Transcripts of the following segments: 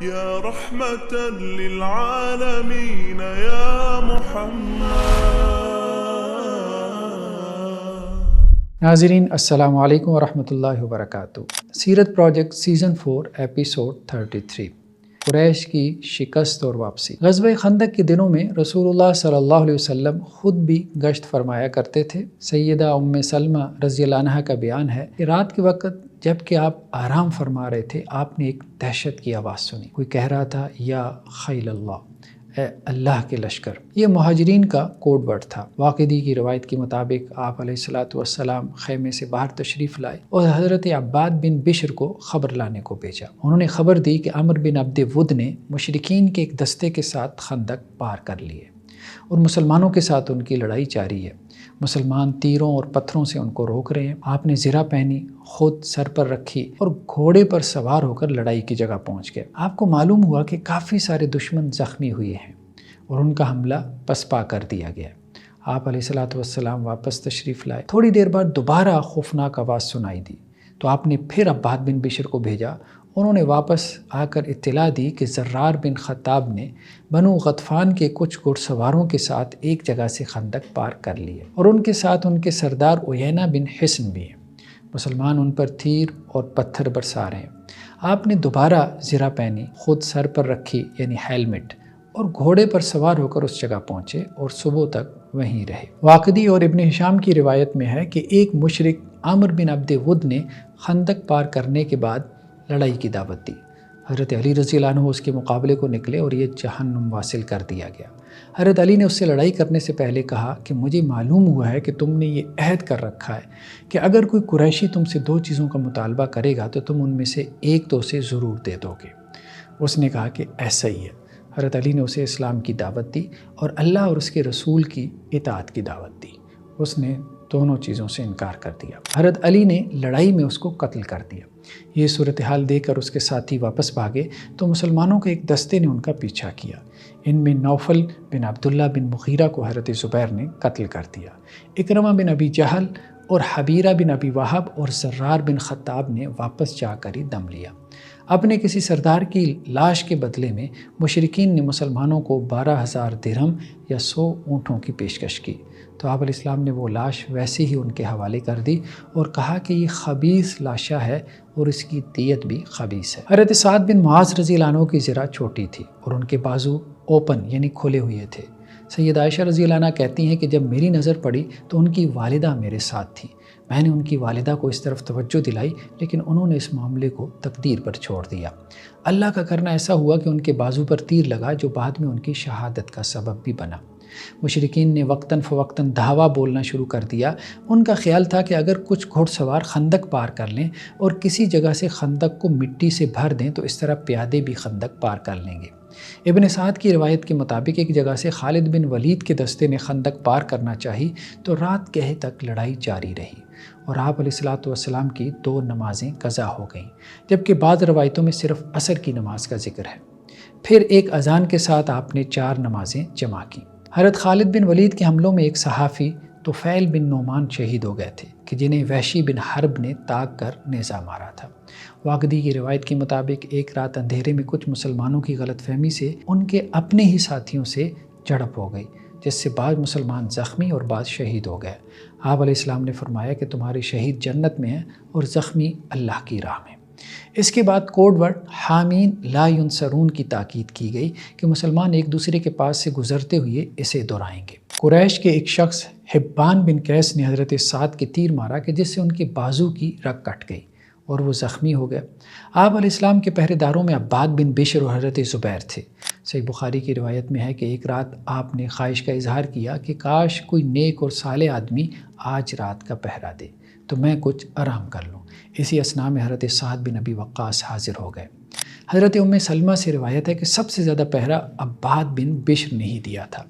يا رحمة للعالمين يا محمد. ناظرین السلام علیکم ورحمۃ اللہ وبرکاتہ. سیرت پروجیکٹ سیزن 4 ایپیسوڈ 33 قریش کی شکست اور واپسی. غزوہ خندق کے دنوں میں رسول اللہ صلی اللہ علیہ وسلم خود بھی گشت فرمایا کرتے تھے. سیدہ ام سلمہ رضی اللہ عنہا کا بیان ہے کہ رات کے وقت جب کہ آپ آرام فرما رہے تھے آپ نے ایک دہشت کی آواز سنی. کوئی کہہ رہا تھا یا خیل اللہ، اے اللہ کے لشکر. یہ مہاجرین کا کوڈ ورڈ تھا. واقعی کی روایت کے مطابق آپ علیہ الصلاۃ والسلام خیمے سے باہر تشریف لائے اور حضرت عباد بن بشر کو خبر لانے کو بھیجا. انہوں نے خبر دی کہ عمر بن عبد ود نے مشرکین کے ایک دستے کے ساتھ خندق پار کر لیے اور مسلمانوں کے ساتھ ان کی لڑائی جاری ہے. مسلمان تیروں اور پتھروں سے ان کو روک رہے ہیں. آپ نے زرہ پہنی، خود سر پر رکھی اور گھوڑے پر سوار ہو کر لڑائی کی جگہ پہنچ گئے. آپ کو معلوم ہوا کہ کافی سارے دشمن زخمی ہوئے ہیں اور ان کا حملہ پسپا کر دیا گیا. آپ علیہ الصلاۃ والسلام واپس تشریف لائے. تھوڑی دیر بعد دوبارہ خوفناک آواز سنائی دی تو آپ نے پھر عباد بن بشر کو بھیجا. انہوں نے واپس آ کر اطلاع دی کہ زرار بن خطاب نے بنو غطفان کے کچھ گھڑ سواروں کے ساتھ ایک جگہ سے خندق پار کر لیے اور ان کے ساتھ ان کے سردار عیینہ بن حصن بھی ہیں. مسلمان ان پر تیر اور پتھر برسا رہے ہیں. آپ نے دوبارہ زرہ پہنی، خود سر پر رکھی یعنی ہیلمٹ، اور گھوڑے پر سوار ہو کر اس جگہ پہنچے اور صبح تک وہیں رہے. واقدی اور ابن ہشام کی روایت میں ہے کہ ایک مشرک عامر بن عبد ود نے خندق پار کرنے کے بعد لڑائی کی دعوت دی. حضرت علی رضی اللہ عنہ اس کے مقابلے کو نکلے اور یہ جہنم واصل کر دیا گیا. حضرت علی نے اس سے لڑائی کرنے سے پہلے کہا کہ مجھے معلوم ہوا ہے کہ تم نے یہ عہد کر رکھا ہے کہ اگر کوئی قریشی تم سے 2 چیزوں کا مطالبہ کرے گا تو تم ان میں سے ایک تو اسے ضرور دے دو گے. اس نے کہا کہ ایسا ہی ہے. حضرت علی نے اسے اسلام کی دعوت دی اور اللہ اور اس کے رسول کی اطاعت کی دعوت دی. اس نے دونوں چیزوں سے انکار کر دیا. حضرت علی نے لڑائی میں اس کو قتل کر دیا. یہ صورتحال دیکھ کر اس کے ساتھی واپس بھاگے تو مسلمانوں کے ایک دستے نے ان کا پیچھا کیا. ان میں نوفل بن عبداللہ بن مغیرہ کو حضرت زبیر نے قتل کر دیا. اکرمہ بن ابی جہل اور حبیرہ بن ابی وہب اور زرار بن خطاب نے واپس جا کر ہی دم لیا. اپنے کسی سردار کی لاش کے بدلے میں مشرکین نے مسلمانوں کو 12,000 درہم یا 100 اونٹوں کی پیشکش کی تو آپ علیہ السلام نے وہ لاش ویسے ہی ان کے حوالے کر دی اور کہا کہ یہ خبیث لاشا ہے اور اس کی دیت بھی خبیث ہے. حضرت سعد بن معاذ رضی اللہ عنہ کی زرہ چھوٹی تھی اور ان کے بازو اوپن یعنی کھلے ہوئے تھے. سید عائشہ رضی اللہ عنہ کہتی ہیں کہ جب میری نظر پڑی تو ان کی والدہ میرے ساتھ تھی. میں نے ان کی والدہ کو اس طرف توجہ دلائی لیکن انہوں نے اس معاملے کو تقدیر پر چھوڑ دیا. اللہ کا کرنا ایسا ہوا کہ ان کے بازو پر تیر لگا جو بعد میں ان کی شہادت کا سبب بھی بنا. مشرکین نے وقتاً فوقتاً دھاوا بولنا شروع کر دیا. ان کا خیال تھا کہ اگر کچھ گھوڑ سوار خندق پار کر لیں اور کسی جگہ سے خندق کو مٹی سے بھر دیں تو اس طرح پیادے بھی خندق پار کر لیں گے. ابن سعد کی روایت کے مطابق ایک جگہ سے خالد بن ولید کے دستے نے خندق پار کرنا چاہی تو رات گہے تک لڑائی جاری رہی اور آپ علیہ الصلاۃ والسلام کی 2 نمازیں قضا ہو گئیں جبکہ بعض روایتوں میں صرف عصر کی نماز کا ذکر ہے. پھر ایک اذان کے ساتھ آپ نے 4 نمازیں جمع کیں. حضرت خالد بن ولید کے حملوں میں ایک صحافی طفیل بن نعمان شہید ہو گئے تھے کہ جنہیں وحشی بن حرب نے تاگ کر نیزہ مارا تھا. واقدی کی روایت کے مطابق ایک رات اندھیرے میں کچھ مسلمانوں کی غلط فہمی سے ان کے اپنے ہی ساتھیوں سے جھڑپ ہو گئی جس سے بعض مسلمان زخمی اور بعض شہید ہو گئے. آپ علیہ السلام نے فرمایا کہ تمہارے شہید جنت میں ہیں اور زخمی اللہ کی راہ میں. اس کے بعد کوڈ ورڈ حامین لا ینصرون کی تاکید کی گئی کہ مسلمان ایک دوسرے کے پاس سے گزرتے ہوئے اسے دہرائیں گے. قریش کے ایک شخص حبان بن قیس نے حضرت سعد کے تیر مارا کہ جس سے ان کے بازو کی رگ کٹ گئی اور وہ زخمی ہو گئے. آپ علیہ السلام کے پہرے داروں میں عباد بن بشر اور حضرت زبیر تھے. صحیح بخاری کی روایت میں ہے کہ ایک رات آپ نے خواہش کا اظہار کیا کہ کاش کوئی نیک اور صالح آدمی آج رات کا پہرا دے تو میں کچھ آرام کر لوں. اسی اثناء میں حضرت سعد بن ابی وقاص حاضر ہو گئے. حضرت ام سلمہ سے روایت ہے کہ سب سے زیادہ پہرا عباد بن بشر نے ہی دیا تھا.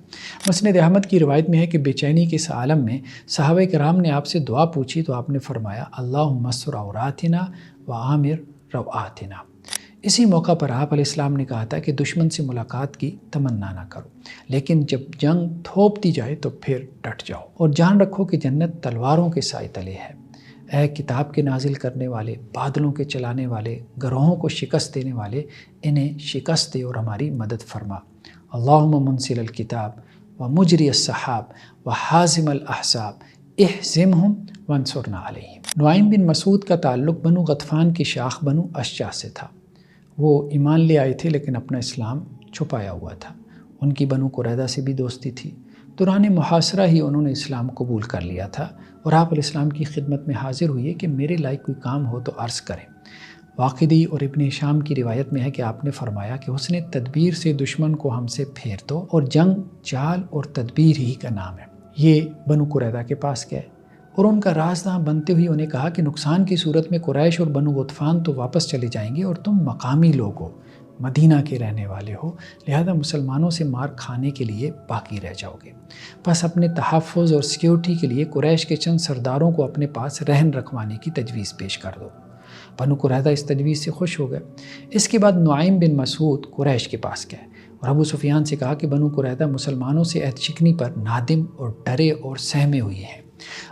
مسند احمد کی روایت میں ہے کہ بے چینی کے اس عالم میں صحابہ کرام نے آپ سے دعا پوچھی تو آپ نے فرمایا اللہم استر عوراتنا وآمر روآتنا. اسی موقع پر آپ علیہ السلام نے کہا تھا کہ دشمن سے ملاقات کی تمنا نہ کرو لیکن جب جنگ تھوپ دی جائے تو پھر ڈٹ جاؤ اور جان رکھو کہ جنت تلواروں کے سائے تلے ہے. اے کتاب کے نازل کرنے والے، بادلوں کے چلانے والے، گروہوں کو شکست دینے والے، انہیں شکست دے اور ہماری مدد فرما۔ اللہم منزل الکتاب و مجری السحاب و حازم الاحزاب اہزمہم وانصرنا علیہم۔ نعیم بن مسعود کا تعلق بنو غطفان کی شاخ بنو اشجع سے تھا۔ وہ ایمان لے آئے تھے لیکن اپنا اسلام چھپایا ہوا تھا۔ ان کی بنو قریظہ سے بھی دوستی تھی۔ دوران محاصرہ ہی انہوں نے اسلام قبول کر لیا تھا اور آپ علیہ السلام کی خدمت میں حاضر ہوئے کہ میرے لائق کوئی کام ہو تو عرض کریں۔ واقدی اور ابن ہشام کی روایت میں ہے کہ آپ نے فرمایا کہ حسن تدبیر سے دشمن کو ہم سے پھیر دو، اور جنگ چال اور تدبیر ہی کا نام ہے۔ یہ بنو قریظہ کے پاس گئے اور ان کا رازداں بنتے ہوئے انہیں کہا کہ نقصان کی صورت میں قریش اور بنو غطفان تو واپس چلے جائیں گے اور تم مقامی لوگ ہو، مدینہ کے رہنے والے ہو، لہذا مسلمانوں سے مار کھانے کے لیے باقی رہ جاؤ گے۔ بس اپنے تحفظ اور سیکیورٹی کے لیے قریش کے چند سرداروں کو اپنے پاس رہن رکھوانے کی تجویز پیش کر دو۔ بنو قریظہ اس تجویز سے خوش ہو گئے۔ اس کے بعد نعیم بن مسعود قریش کے پاس گئے اور ابو سفیان سے کہا کہ بنو قریظہ مسلمانوں سے عہد شکنی پر نادم اور ڈرے اور سہمے ہوئے ہیں۔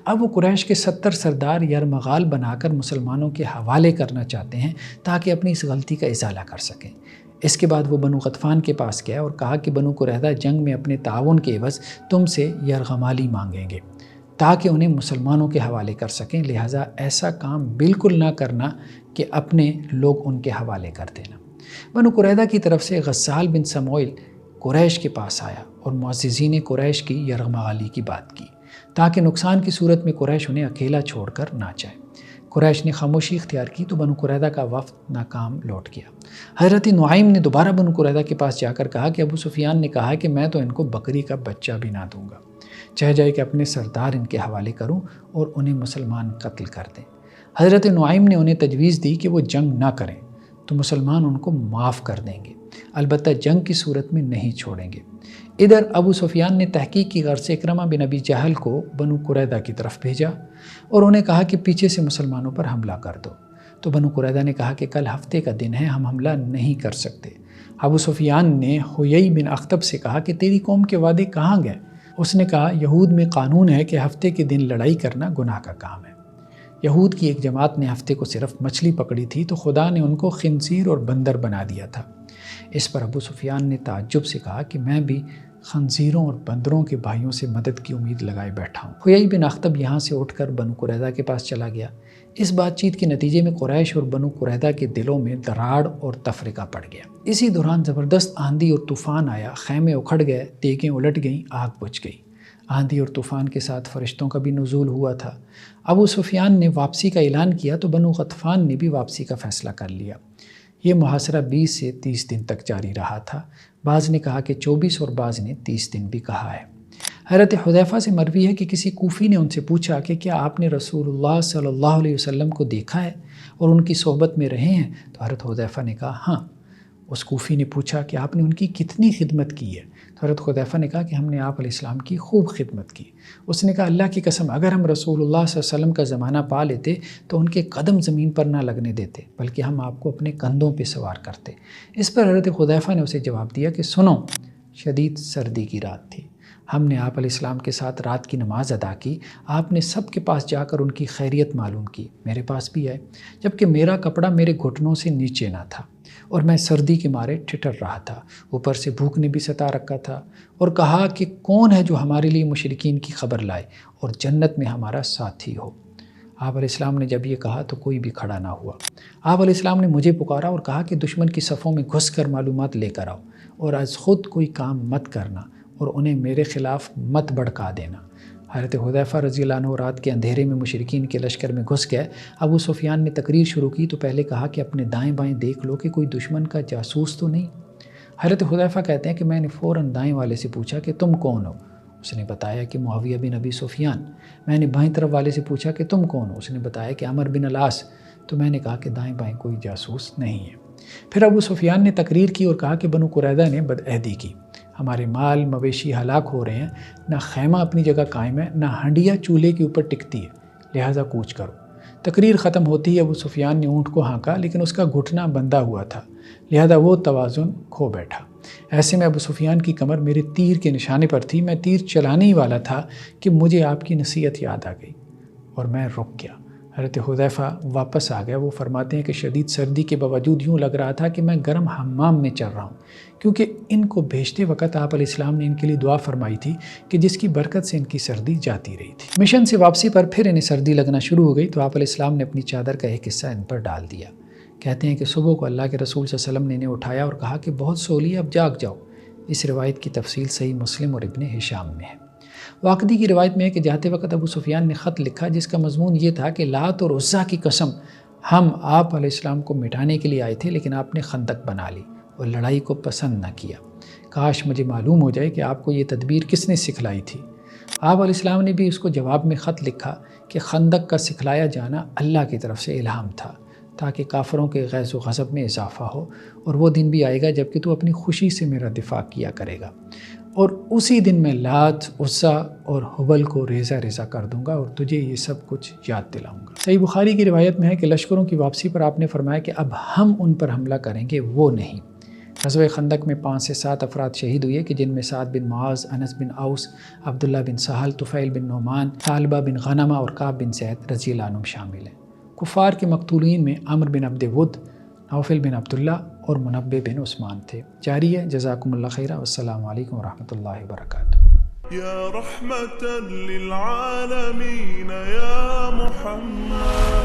اب وہ قریش کے 70 سردار یرمغال بنا کر مسلمانوں کے حوالے کرنا چاہتے ہیں تاکہ اپنی اس غلطی کا ازالہ کر سکیں۔ اس کے بعد وہ بنو غطفان کے پاس گیا اور کہا کہ بنو قریظہ جنگ میں اپنے تعاون کے عوض تم سے یرغمالی مانگیں گے تاکہ انہیں مسلمانوں کے حوالے کر سکیں، لہٰذا ایسا کام بالکل نہ کرنا کہ اپنے لوگ ان کے حوالے کر دینا۔ بنو قریظہ کی طرف سے غسال بن سموئیل قریش کے پاس آیا اور معززین قریش کی یرغمالی کی بات کی تاکہ نقصان کی صورت میں قریش انہیں اکیلا چھوڑ کر نہ جائے۔ قریش نے خاموشی اختیار کی تو بنو قریظہ کا وفد ناکام لوٹ گیا۔ حضرت نعیم نے دوبارہ بنو قریظہ کے پاس جا کر کہا کہ ابو سفیان نے کہا کہ میں تو ان کو بکری کا بچہ بھی نہ دوں گا، چاہے جائے کہ اپنے سردار ان کے حوالے کروں اور انہیں مسلمان قتل کر دیں۔ حضرت نعیم نے انہیں تجویز دی کہ وہ جنگ نہ کریں تو مسلمان ان کو معاف کر دیں گے، البتہ جنگ کی صورت میں نہیں چھوڑیں گے۔ ادھر ابو سفیان نے تحقیق کی غرض سے اکرمہ بن ابی جہل کو بنو قریظہ کی طرف بھیجا اور انہیں کہا کہ پیچھے سے مسلمانوں پر حملہ کر دو، تو بنو قریظہ نے کہا کہ کل ہفتے کا دن ہے، ہم حملہ نہیں کر سکتے۔ ابو سفیان نے حیی بن اخطب سے کہا کہ تیری قوم کے وعدے کہاں گئے؟ اس نے کہا یہود میں قانون ہے کہ ہفتے کے دن لڑائی کرنا گناہ کا کام ہے۔ یہود کی ایک جماعت نے ہفتے کو صرف مچھلی پکڑی تھی تو خدا نے ان کو خنزیر اور بندر بنا دیا تھا۔ اس پر ابو سفیان نے تعجب سے کہا کہ میں بھی خنزیروں اور بندروں کے بھائیوں سے مدد کی امید لگائے بیٹھا ہوں۔ حیی بن اخطب یہاں سے اٹھ کر بنو قریظہ کے پاس چلا گیا۔ اس بات چیت کے نتیجے میں قریش اور بنو قریظہ کے دلوں میں دراڑ اور تفرقہ پڑ گیا۔ اسی دوران زبردست آندھی اور طوفان آیا، خیمے اکھڑ گئے، دیگیں الٹ گئیں، آگ بجھ گئی۔ آندھی اور طوفان کے ساتھ فرشتوں کا بھی نزول ہوا تھا۔ ابو سفیان نے واپسی کا اعلان کیا تو بنو غطفان نے بھی واپسی کا فیصلہ کر لیا۔ یہ محاصرہ 20 سے 30 دن تک جاری رہا تھا۔ بعض نے کہا کہ 24 اور بعض نے 30 دن بھی کہا ہے۔ حضرت حذیفہ سے مروی ہے کہ کسی کوفی نے ان سے پوچھا کہ کیا آپ نے رسول اللہ صلی اللہ علیہ وسلم کو دیکھا ہے اور ان کی صحبت میں رہے ہیں؟ تو حضرت حذیفہ نے کہا ہاں۔ اس کوفی نے پوچھا کہ آپ نے ان کی کتنی خدمت کی ہے؟ تو حضرت حذیفہ نے کہا کہ ہم نے آپ علیہ السلام کی خوب خدمت کی۔ اس نے کہا اللہ کی قسم اگر ہم رسول اللہ صلی اللہ علیہ وسلم کا زمانہ پا لیتے تو ان کے قدم زمین پر نہ لگنے دیتے بلکہ ہم آپ کو اپنے کندھوں پہ سوار کرتے۔ اس پر حضرت حذیفہ نے اسے جواب دیا کہ سنو، شدید سردی کی رات تھی، ہم نے آپ علیہ السلام کے ساتھ رات کی نماز ادا کی، آپ نے سب کے پاس جا کر ان کی خیریت معلوم کی، میرے پاس بھی آئے جبکہ میرا کپڑا میرے گھٹنوں سے نیچے نہ تھا اور میں سردی کے مارے ٹھٹر رہا تھا، اوپر سے بھوک نے بھی ستا رکھا تھا، اور کہا کہ کون ہے جو ہمارے لیے مشرکین کی خبر لائے اور جنت میں ہمارا ساتھی ہو۔ آپ علیہ السلام نے جب یہ کہا تو کوئی بھی کھڑا نہ ہوا۔ آپ علیہ السلام نے مجھے پکارا اور کہا کہ دشمن کی صفوں میں گھس کر معلومات لے کر آؤ اور از خود کوئی کام مت کرنا اور انہیں میرے خلاف مت بھڑکا دینا۔ حضرت حذیفہ رضی اللہ عنہ رات کے اندھیرے میں مشرکین کے لشکر میں گھس گئے۔ ابو سفیان نے تقریر شروع کی تو پہلے کہا کہ اپنے دائیں بائیں دیکھ لو کہ کوئی دشمن کا جاسوس تو نہیں۔ حضرت حذیفہ کہتے ہیں کہ میں نے فوراً دائیں والے سے پوچھا کہ تم کون ہو؟ اس نے بتایا کہ معاویہ بن ابی سفیان۔ میں نے بائیں طرف والے سے پوچھا کہ تم کون ہو؟ اس نے بتایا کہ عمر بن العاص۔ تو میں نے کہا کہ دائیں بائیں کوئی جاسوس نہیں ہے۔ پھر ابو سفیان نے تقریر کی اور کہا کہ بنو قریظہ نے بدعہدی کی، ہمارے مال مویشی ہلاک ہو رہے ہیں، نہ خیمہ اپنی جگہ قائم ہے، نہ ہنڈیا چولہے کے اوپر ٹکتی ہے، لہٰذا کوچ کرو۔ تقریر ختم ہوتی ہے ابو سفیان نے اونٹ کو ہانکا لیکن اس کا گھٹنا بندھا ہوا تھا، لہٰذا وہ توازن کھو بیٹھا۔ ایسے میں ابو سفیان کی کمر میرے تیر کے نشانے پر تھی، میں تیر چلانے ہی والا تھا کہ مجھے آپ کی نصیحت یاد آ گئی اور میں رک گیا۔ حضرت حذیفہ واپس آ گیا. وہ فرماتے ہیں کہ شدید سردی کے باوجود یوں لگ رہا تھا کہ میں گرم حمام میں چل رہا ہوں، کیونکہ ان کو بھیجتے وقت آپ علیہ السلام نے ان کے لیے دعا فرمائی تھی کہ جس کی برکت سے ان کی سردی جاتی رہی تھی. مشن سے واپسی پر پھر انہیں سردی لگنا شروع ہو گئی تو آپ علیہ السلام نے اپنی چادر کا ایک حصہ ان پر ڈال دیا. کہتے ہیں کہ صبح کو اللہ کے رسول صلی اللہ علیہ وسلم نے انہیں اٹھایا اور کہا کہ بہت سولی ہے، اب جاگ جاؤ. اس روایت کی تفصیل صحیح مسلم اور ابن ہشام میں ہے. واقعی کی روایت میں ہے کہ جاتے وقت ابو سفیان نے خط لکھا جس کا مضمون یہ تھا کہ لات اور عزا کی قسم، ہم آپ علیہ السلام کو مٹانے کے لیے آئے تھے لیکن آپ نے خندق بنا لی اور لڑائی کو پسند نہ کیا. کاش مجھے معلوم ہو جائے کہ آپ کو یہ تدبیر کس نے سکھلائی تھی. آپ علیہ السلام نے بھی اس کو جواب میں خط لکھا کہ خندق کا سکھلایا جانا اللہ کی طرف سے الہام تھا تاکہ کافروں کے غیظ و غضب میں اضافہ ہو، اور وہ دن بھی آئے گا جب کہ تو اپنی خوشی سے میرا دفاع کیا کرے گا، اور اسی دن میں لات، عزا اور حبل کو ریزہ ریزہ کر دوں گا اور تجھے یہ سب کچھ یاد دلاؤں گا. صحیح بخاری کی روایت میں ہے کہ لشکروں کی واپسی پر آپ نے فرمایا کہ اب ہم ان پر حملہ کریں گے، وہ نہیں. غزوہ خندق میں 5 سے 7 افراد شہید ہوئے کہ جن میں سعد بن معاذ، انس بن اوس، عبداللہ بن سہل، طفیل بن نعمان، ثعلبہ بن غنمہ اور کعب بن زید رضی اللہ عنہم شامل ہیں. کفار کے مقتولین میں عمر بن عبد ود، نوفل بن عبداللہ اور منبع بن عثمان تھے. جاری ہے. جزاکم اللہ خیرہ، والسلام علیکم ورحمۃ اللہ وبرکاتہ. یا رحمتا للعالمین یا محمد.